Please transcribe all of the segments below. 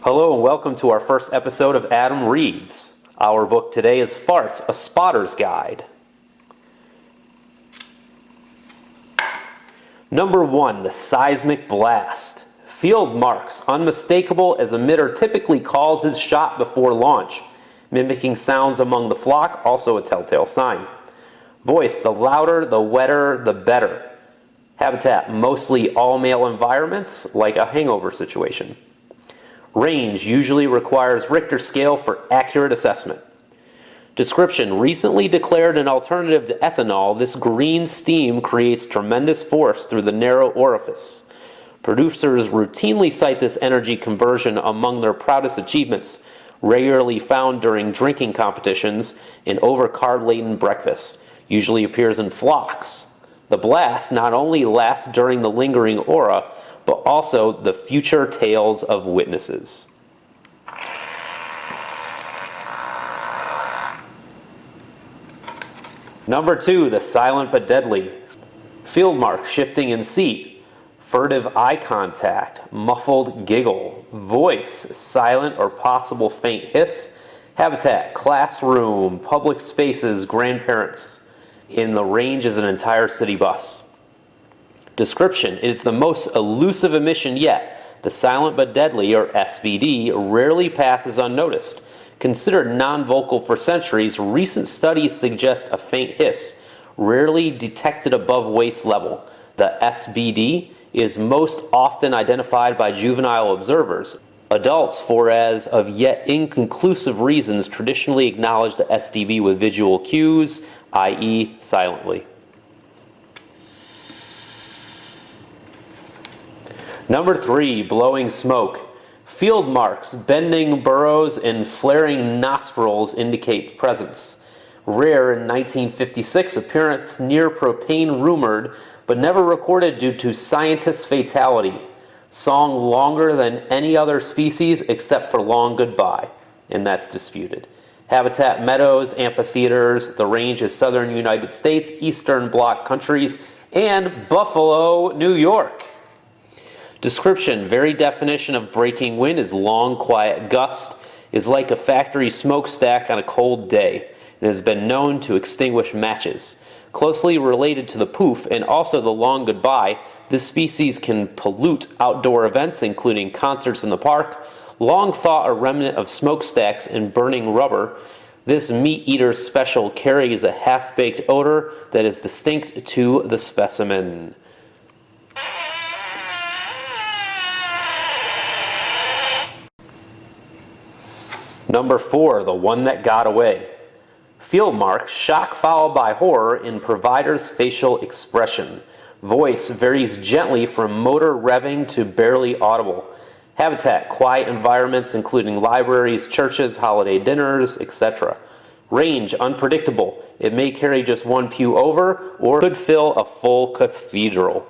Hello and welcome to our first episode of Adam Reads. Our book today is Farts, A Spotter's Guide. Number 1, the seismic blast. Field marks, unmistakable as emitter typically calls his shot before launch. Mimicking sounds among the flock, also a telltale sign. Voice, the louder, the wetter, the better. Habitat, mostly all-male environments, like a hangover situation. Range usually requires Richter scale for accurate assessment. Description: recently declared an alternative to ethanol, this green steam creates tremendous force through the narrow orifice. Producers routinely cite this energy conversion among their proudest achievements, regularly found during drinking competitions and over-carb-laden breakfast. Usually appears in flocks. The blast not only lasts during the lingering aura, but also the future tales of witnesses. Number 2, the silent but deadly. Field mark, shifting in seat, furtive eye contact, muffled giggle, voice, silent or possible faint hiss, habitat, classroom, public spaces, grandparents. In the range is an entire city bus. Description: it is the most elusive emission yet. The silent but deadly, or SBD, rarely passes unnoticed. Considered non-vocal for centuries, recent studies suggest a faint hiss, rarely detected above waist level. The SBD is most often identified by juvenile observers. Adults, for as of yet inconclusive reasons, traditionally acknowledge the SDB with visual cues, i.e. silently. Number 3, blowing smoke. Field marks, bending burrows and flaring nostrils indicate presence. Rare in 1956, appearance near propane rumored, but never recorded due to scientist fatality. Song longer than any other species except for Long Goodbye, and that's disputed. Habitat, meadows, amphitheaters. The range is southern United States, Eastern Bloc countries, and Buffalo, New York. Description: very definition of breaking wind is long, quiet gust, is like a factory smokestack on a cold day, and has been known to extinguish matches. Closely related to the poof and also the long goodbye, this species can pollute outdoor events, including concerts in the park. Long thought a remnant of smokestacks and burning rubber, this meat eater's special carries a half-baked odor that is distinct to the specimen. Number 4, the one that got away. Field mark, shock followed by horror in provider's facial expression. Voice varies gently from motor revving to barely audible. Habitat, quiet environments including libraries, churches, holiday dinners, etc. Range, unpredictable. It may carry just one pew over or could fill a full cathedral.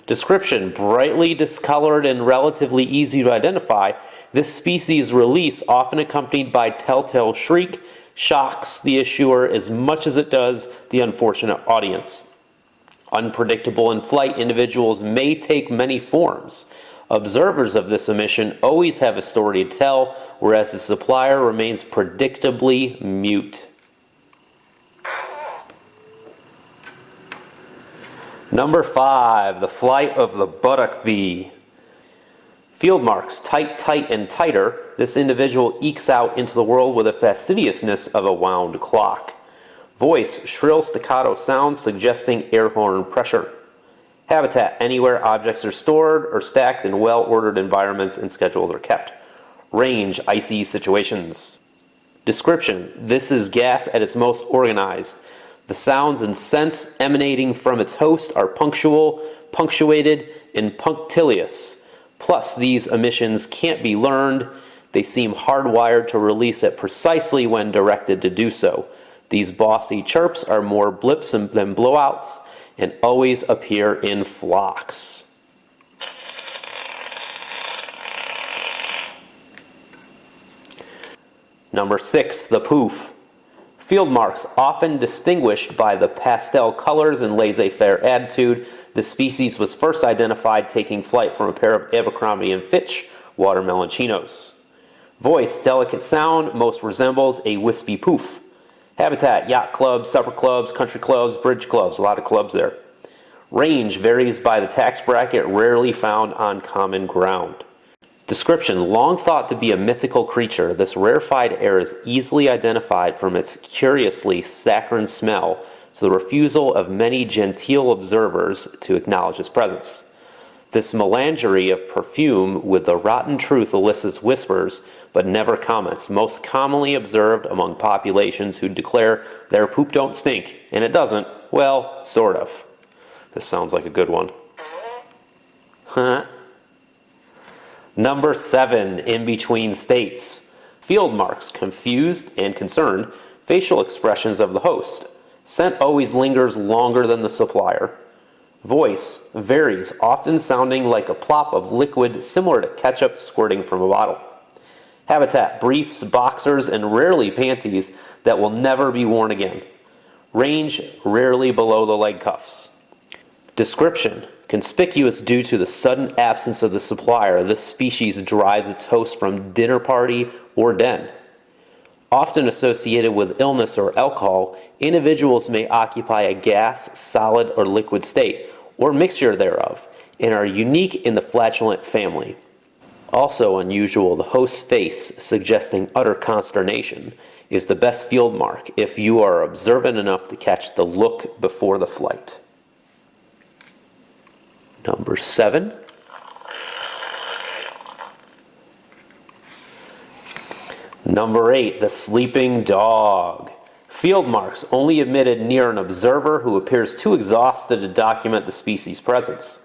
Description: brightly discolored and relatively easy to identify. This species' release, often accompanied by telltale shriek, shocks the issuer as much as it does the unfortunate audience. Unpredictable in flight, individuals may take many forms. Observers of this emission always have a story to tell, whereas the supplier remains predictably mute. Number 5, the flight of the buttock bee. Field marks, tight, tight, and tighter. This individual ekes out into the world with the fastidiousness of a wound clock. Voice, shrill staccato sounds suggesting air horn pressure. Habitat, anywhere objects are stored or stacked in well-ordered environments and schedules are kept. Range, icy situations. Description: this is gas at its most organized. The sounds and scents emanating from its host are punctual, punctuated, and punctilious. Plus, these emissions can't be learned. They seem hardwired to release it precisely when directed to do so. These bossy chirps are more blips than blowouts and always appear in flocks. Number 6, the poof. Field marks, often distinguished by the pastel colors and laissez-faire attitude. The species was first identified taking flight from a pair of Abercrombie & Fitch watermelon chinos. Voice, delicate sound, most resembles a wispy poof. Habitat, yacht clubs, supper clubs, country clubs, bridge clubs, a lot of clubs there. Range varies by the tax bracket, rarely found on common ground. Description, long thought to be a mythical creature, this rarefied air is easily identified from its curiously saccharine smell, so the refusal of many genteel observers to acknowledge its presence. This melangerie of perfume with the rotten truth elicits whispers, but never comments, most commonly observed among populations who declare their poop don't stink, and it doesn't, well, sort of. This sounds like a good one. Huh? Number 7, in between states. Field marks, confused and concerned, facial expressions of the host. Scent always lingers longer than the supplier. Voice varies, often sounding like a plop of liquid similar to ketchup squirting from a bottle. Habitat, briefs, boxers, and rarely panties that will never be worn again. Range, rarely below the leg cuffs. Description, conspicuous due to the sudden absence of the supplier, this species drives its host from dinner party or den. Often associated with illness or alcohol, individuals may occupy a gas, solid, or liquid state, or mixture thereof, and are unique in the flatulent family. Also unusual, the host's face, suggesting utter consternation, is the best field mark if you are observant enough to catch the look before the flight. Number 7. Number 8, the sleeping dog. Field marks only emitted near an observer who appears too exhausted to document the species' presence.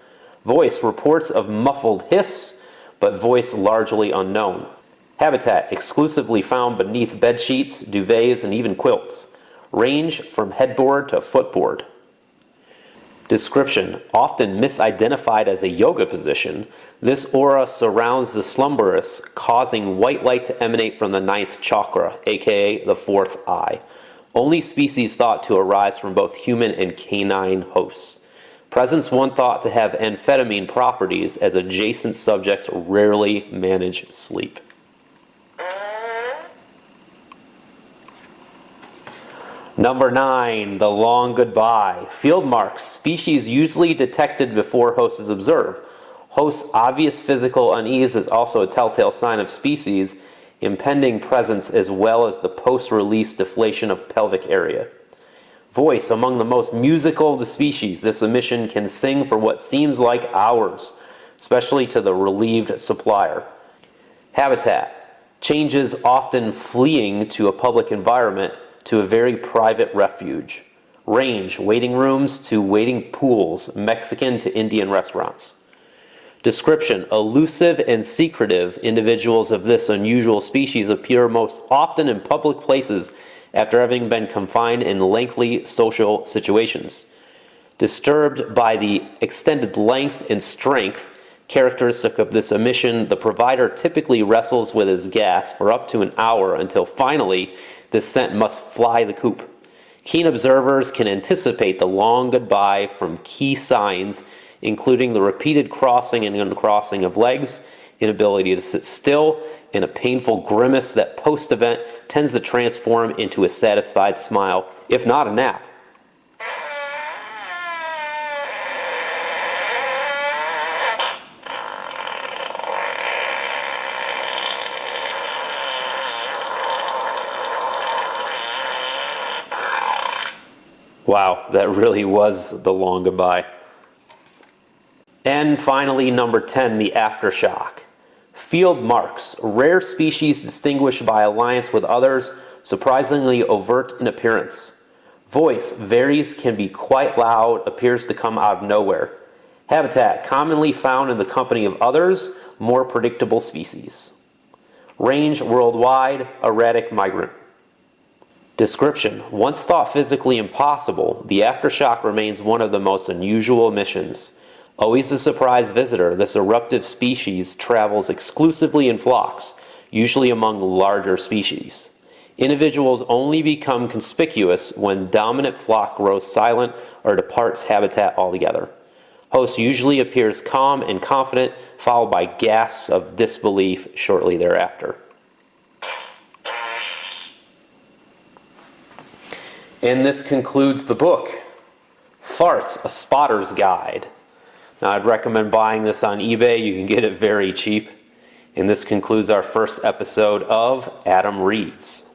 Voice, reports of muffled hiss, but voice largely unknown. Habitat, exclusively found beneath bed sheets, duvets, and even quilts. Range, from headboard to footboard. Description, often misidentified as a yoga position, this aura surrounds the slumberous, causing white light to emanate from the 9th chakra, aka the 4th eye. Only species thought to arise from both human and canine hosts. Presence one thought to have amphetamine properties, as adjacent subjects rarely manage sleep. Number 9, the long goodbye. Field marks, species usually detected before host is observed. Host's obvious physical unease is also a telltale sign of species impending presence, as well as the post-release deflation of pelvic area. Voice, among the most musical of the species, this emission can sing for what seems like hours, especially to the relieved supplier. Habitat, changes often fleeing to a public environment to a very private refuge. Range, waiting rooms to waiting pools, Mexican to Indian restaurants. Description, elusive and secretive individuals of this unusual species appear most often in public places after having been confined in lengthy social situations. Disturbed by the extended length and strength characteristic of this emission, the provider typically wrestles with his gas for up to an hour until finally this scent must fly the coop. Keen observers can anticipate the long goodbye from key signs, including the repeated crossing and uncrossing of legs, inability to sit still, and a painful grimace that post-event tends to transform into a satisfied smile, if not a nap. Wow, that really was the long goodbye. And finally, number 10, the aftershock. Field marks, rare species distinguished by alliance with others, surprisingly overt in appearance. Voice varies, can be quite loud, appears to come out of nowhere. Habitat, commonly found in the company of others, more predictable species. Range, worldwide, erratic migrant. Description, once thought physically impossible, the aftershock remains one of the most unusual missions. Always a surprise visitor, this eruptive species travels exclusively in flocks, usually among larger species. Individuals only become conspicuous when dominant flock grows silent or departs habitat altogether. Host usually appears calm and confident, followed by gasps of disbelief shortly thereafter. And this concludes the book, Farts, A Spotter's Guide. Now, I'd recommend buying this on eBay. You can get it very cheap. And this concludes our first episode of Adam Reads.